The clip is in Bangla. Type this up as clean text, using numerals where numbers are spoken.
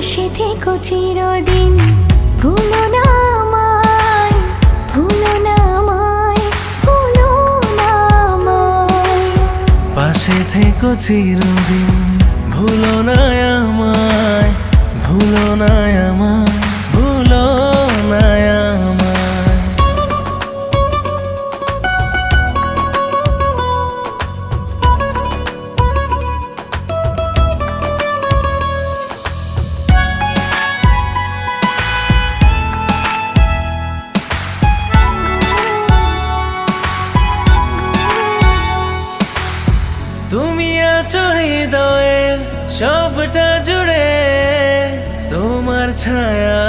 পাশে থেকো চিরদিন, ভুলো না আমায়, ভুলো না আমায়, ভুলো না আমায়। পাশে থেকো চিরদিন, ভুলো না আমায়, ভুলো না আমায়, ভুলো না আমায়। তুমি আছো হৃদয়ের সবটা জুড়ে, তোমার ছায়া